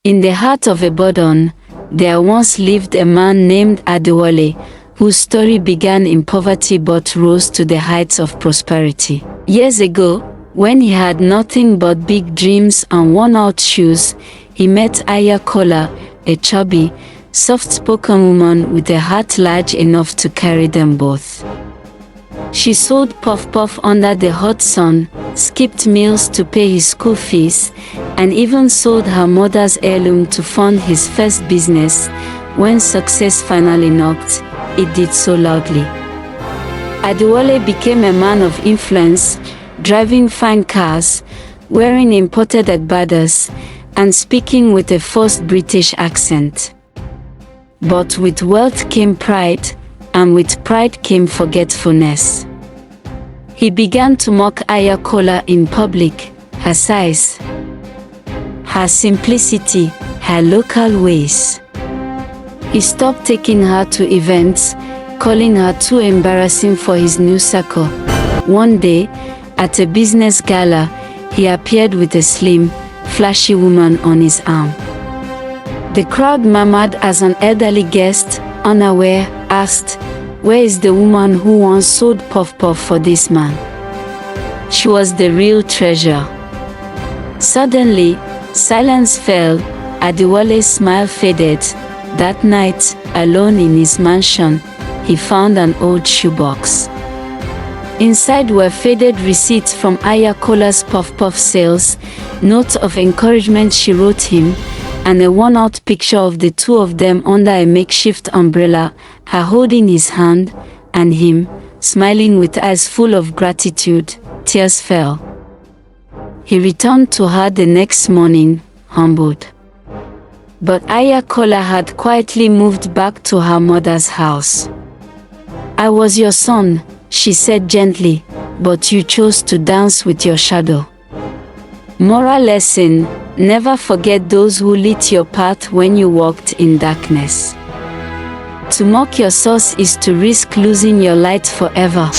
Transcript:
In the heart of Ibadan, there once lived a man named Adewale, whose story began in poverty but rose to the heights of prosperity. Years ago, when he had nothing but big dreams and worn-out shoes, he met Kola, a chubby, soft-spoken woman with a heart large enough to carry them both. She sold puff-puff under the hot sun, skipped meals to pay his school fees, and even sold her mother's heirloom to fund his first business. When success finally knocked, it did so loudly. Adewale became a man of influence, driving fine cars, wearing imported agbadas, and speaking with a forced British accent. But with wealth came pride, and with pride came forgetfulness. He began to mock Kola in public, her size, her simplicity, her local ways. He stopped taking her to events, calling her too embarrassing for his new circle. One day, at a business gala, he appeared with a slim, flashy woman on his arm. The crowd murmured as an elderly guest, unaware, asked, "Where is the woman who once sold puff-puff for this man?" She was the real treasure. Suddenly, silence fell. Adewale's smile faded. That night, alone in his mansion, he found an old shoebox. Inside were faded receipts from Kola's puff-puff sales, notes of encouragement she wrote him, and a worn-out picture of the two of them under a makeshift umbrella, her holding his hand, and him, smiling with eyes full of gratitude. Tears fell. He returned to her the next morning, humbled. But Kola had quietly moved back to her mother's house. "I was your son," she said gently, "but you chose to dance with your shadow." Moral lesson: never forget those who lit your path when you walked in darkness. To mock your source is to risk losing your light forever.